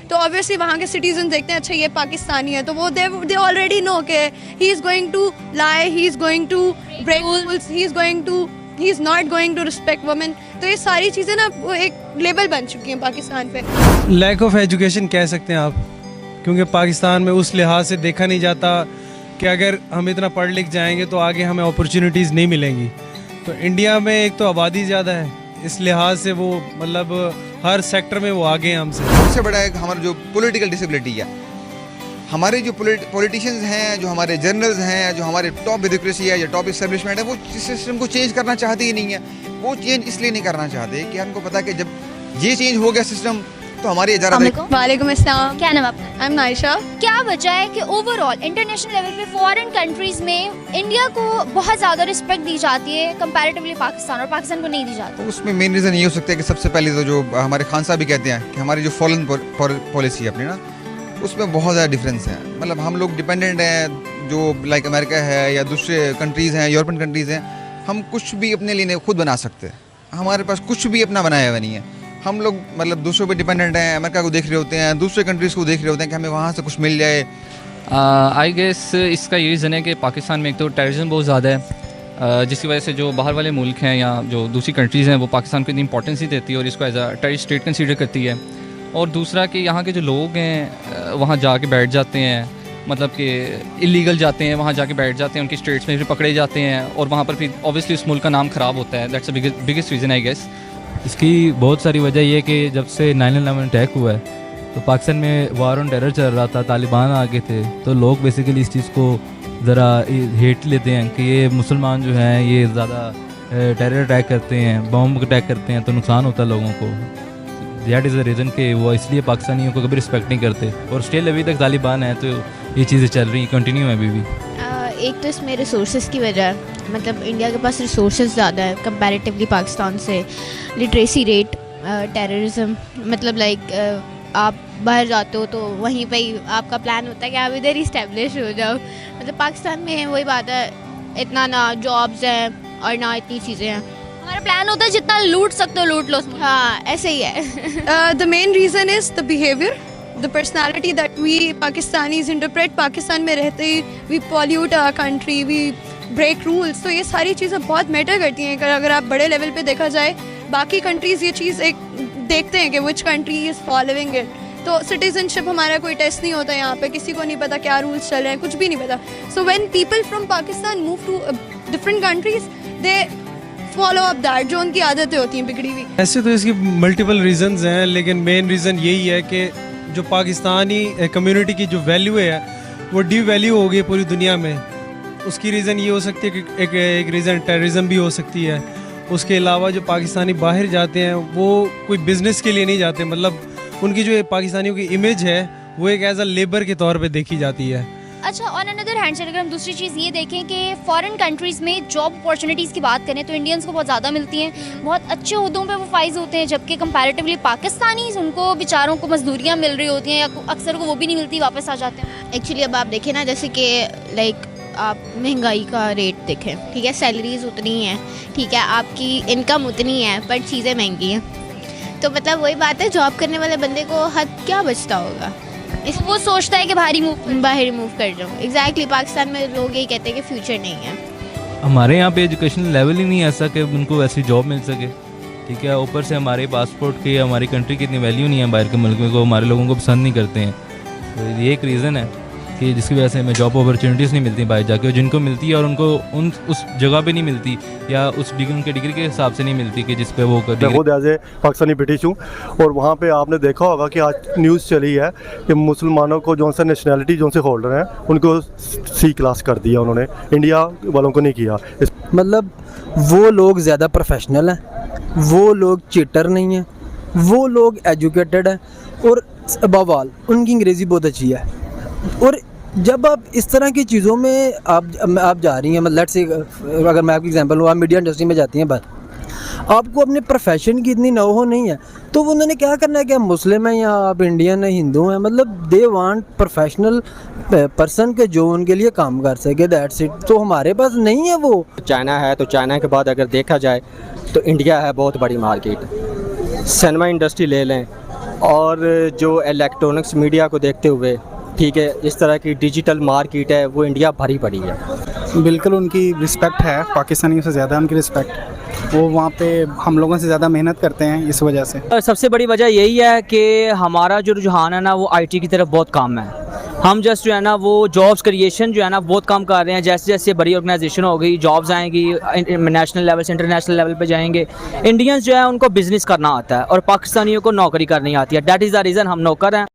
तो ऑब्वियसली वहाँ के सिटीजन देखते हैं अच्छा ये पाकिस्तानी है, तो वो दे ऑलरेडी नो कि he is going to lie, he is going to break rules, he is not going to respect women. तो ये सारी चीज़ें ना वो एक लेबल बन चुकी हैं पाकिस्तान पे। लैक ऑफ एजुकेशन कह सकते हैं आप, क्योंकि पाकिस्तान में उस लिहाज से देखा नहीं जाता कि अगर हम इतना पढ़ लिख जाएंगे तो आगे हमें अपॉर्चुनिटीज़ नहीं मिलेंगी। तो इंडिया में एक तो आबादी ज़्यादा है, इस लिहाज से वो मतलब हर सेक्टर में वो आगे हैं हमसे। सबसे बड़ा एक हमारा जो पॉलिटिकल डिसेबिलिटी है, हमारे जो पॉलिटिशियंस हैं, जो हमारे जर्नल्स हैं, जो हमारे टॉप ब्यूरोक्रेसी है या टॉप इस्टेब्लिशमेंट है, वो सिस्टम को चेंज करना चाहते ही नहीं है। वो चेंज इसलिए नहीं करना चाहते कि हमको पता कि जब ये चेंज हो गया सिस्टम तो हमारी वालेकुम अस्सलाम। क्या नाम आपका? I am Naisha. क्या वजह है कि ओवरऑल इंटरनेशनल लेवल पे फॉरेन कंट्रीज में इंडिया को बहुत ज़्यादा रिस्पेक्ट दी जाती है कंपैरेटिवली पाकिस्तान, और पाकिस्तान को नहीं दी जाती? तो उसमें मेन रीज़न ये हो सकता है कि सबसे पहले तो जो हमारे खान साहब भी कहते हैं कि हमारी जो फॉरेन पॉलिसी है अपनी ना, उसमें बहुत ज़्यादा डिफरेंस है। मतलब हम लोग डिपेंडेंट हैं, जो लाइक अमेरिका है या दूसरे कंट्रीज़ हैं, यूरोपियन कंट्रीज़ हैं, हम कुछ भी अपने लिए खुद बना सकते हैं। हमारे पास कुछ भी अपना बनाया हुआ नहीं है। हम लोग मतलब दूसरों पे डिपेंडेंट हैं, अमेरिका को देख रहे होते हैं, दूसरे कंट्रीज़ को देख रहे होते हैं कि हमें वहाँ से कुछ मिल जाए। आई गेस इसका ये रीज़न है कि पाकिस्तान में एक तो टेररिज्म बहुत ज़्यादा है, जिसकी वजह से जो बाहर वाले मुल्क हैं या जो दूसरी कंट्रीज़ हैं वो पाकिस्तान को इतनी इंपॉर्टेंस नहीं देती है और इसको as a terrorist state consider करती है। और दूसरा कि यहाँ के जो लोग हैं वहाँ जाके बैठ जाते हैं, मतलब कि इलीगल जाते हैं, वहाँ जाके बैठ जाते हैं, उनकी स्टेट्स में फिर पकड़े जाते हैं और वहाँ पर फिर ऑब्वियसली उस मुल्क का नाम ख़राब होता है। That's the biggest reason I guess. इसकी बहुत सारी वजह ये कि जब से 9/11 अटैक हुआ है तो पाकिस्तान में वार ऑन टेरर चल रहा था, तालिबान आ गए थे, तो लोग बेसिकली इस चीज़ को ज़रा हेट लेते हैं कि ये मुसलमान जो हैं ये ज़्यादा टेरर अटैक करते हैं, बॉम्ब अटैक करते हैं, तो नुकसान होता है लोगों को। दैट इज़ द रीज़न कि वो इसलिए पाकिस्तानियों को कभी रिस्पेक्ट नहीं करते, और स्टिल अभी तक तालिबान है तो ये चीज़ें चल रही कंटिन्यू है अभी भी। एक तो इसमें रिसोर्सेज की वजह, मतलब इंडिया के पास रिसोर्सेज ज़्यादा है कंपैरेटिवली पाकिस्तान से। लिटरेसी रेट, टेररिज्म, मतलब लाइक आप बाहर जाते हो तो वहीं पे ही आपका प्लान होता है कि आप इधर ही इस्टेब्लिश हो जाओ। मतलब पाकिस्तान में वही बात है, इतना ना जॉब्स हैं और ना इतनी चीज़ें हैं। हमारा प्लान होता है जितना लूट सकते हो लूट लो। हाँ, ऐसे ही है। The main reason is the behaviour, the personality that we Pakistanis interpret। Pakistan में रहते ही we pollute our country, we break rules। तो ये सारी चीज़ें बहुत मैटर करती हैं। अगर आप बड़े लेवल पे देखा जाए, बाकी कंट्रीज़ ये चीज़ एक देखते हैं कि which country is following it। तो सिटीजनशिप हमारा कोई टेस्ट नहीं होता यहाँ पे, किसी को नहीं पता क्या रूल्स चल रहे हैं, कुछ भी नहीं पता। So when people from Pakistan move to different countries, they follow up that, जो उनकी आदतें होती हैं बिगड़ी हुई। ऐसे तो इसकी मल्टीपल रीजंस हैं, लेकिन मेन रीज़न यही है कि जो पाकिस्तानी कम्युनिटी की जो वैल्यू है वो डी वैल्यू हो गई पूरी दुनिया में। उसकी रीज़न ये हो सकती है कि एक रीज़न टेररिज्म भी हो सकती है। उसके अलावा जो पाकिस्तानी बाहर जाते हैं वो कोई बिज़नेस के लिए नहीं जाते, मतलब उनकी जो पाकिस्तानियों की इमेज है वो एक एज अ लेबर के तौर पे देखी जाती है। अच्छा, ऑन अनदर हैंड अगर हम दूसरी चीज़ ये देखें कि फॉरेन कंट्रीज़ में जॉब अपॉर्चुनिटीज़ की बात करें तो इंडियंस को बहुत ज़्यादा मिलती हैं, बहुत अच्छे ओहदों पे वो फाइज होते हैं, जबकि कंपैरेटिवली पाकिस्तानीज़ उनको बेचारों को मजदूरियाँ मिल रही होती हैं या अक्सर को वो भी नहीं मिलती, वापस आ जाते हैं। एक्चुअली अब आप देखें ना, जैसे कि लाइक आप महंगाई का रेट देखें, ठीक है, सैलरीज उतनी हैं, ठीक है, आपकी इनकम उतनी है, पर चीज़ें महंगी हैं। तो मतलब वही बात है, जॉब करने वाले बंदे को हद क्या बचता होगा, वो सोचता है कि बाहर ही मूव कर जाऊँ। एग्जैक्टली, पाकिस्तान में लोग यही कहते हैं कि फ्यूचर नहीं है। हमारे यहाँ पे एजुकेशन लेवल ही नहीं ऐसा कि उनको ऐसी जॉब मिल सके, ठीक है। ऊपर से हमारे पासपोर्ट की, हमारी कंट्री की इतनी वैल्यू नहीं है बाहर के मुल्क में, को हमारे लोगों को पसंद नहीं करते हैं। तो ये एक रीज़न है कि जिसकी वजह से हमें जॉब अपॉर्चुनिटीज़ नहीं मिलती बाहर जाके, और जिनको मिलती है और उनको उस जगह पे नहीं मिलती या उस उनके डिग्री के हिसाब से नहीं मिलती कि जिस पे वो मैं खुद एज ए पाकिस्तानी ब्रिटिश हूँ, और वहाँ पे आपने देखा होगा कि आज न्यूज़ चली है कि मुसलमानों को जो सा नेशनैलिटी जो से होल्डर हैं उनको C क्लास कर दिया उन्होंने, इंडिया वालों को नहीं किया। मतलब वो लोग ज़्यादा प्रोफेशनल हैं, वो लोग चीटर नहीं हैं, वो लोग एजुकेटेड हैं, और अबव ऑल उनकी अंग्रेज़ी बहुत अच्छी है। और जब आप इस तरह की चीज़ों में आप जा रही हैं, मतलब से अगर मैं आपकी एग्जांपल लूँ, आप मीडिया इंडस्ट्री में जाती हैं, बस आपको अपने प्रोफेशन की इतनी नौ नहीं है, तो उन्होंने क्या करना है कि आप मुस्लिम हैं या आप इंडियन हैं, हिंदू हैं, मतलब दे वांट प्रोफेशनल पर्सन के जो उनके लिए काम कर सके, दैट्स इट। तो हमारे पास नहीं है वो। चाइना है, तो चाइना के बाद अगर देखा जाए तो इंडिया है बहुत बड़ी मार्केट। सिनेमा इंडस्ट्री ले लें, और जो इलेक्ट्रॉनिक्स मीडिया को देखते हुए ठीक है, इस तरह की डिजिटल मार्केट है वो इंडिया भरी पड़ी है। बिल्कुल उनकी रिस्पेक्ट है, पाकिस्तानियों से ज़्यादा उनकी रिस्पेक्ट। वो वहाँ पे हम लोगों से ज़्यादा मेहनत करते हैं इस वजह से। सबसे बड़ी वजह यही है कि हमारा जो रुझान है ना वो आईटी की तरफ बहुत कम है। हम जस्ट जो है ना वो जॉब्स क्रिएशन जो है ना बहुत कम कर रहे हैं। जैसे जैसे बड़ी ऑर्गेनाइजेशन हो गई, जॉब्स आएंगी, नेशनल लेवल से इंटरनेशनल लेवल पे जाएंगे। इंडियंस जो है उनको बिज़नेस करना आता है और पाकिस्तानियों को नौकरी करनी आती है। दैट इज़ द रीज़न हम नौकर हैं।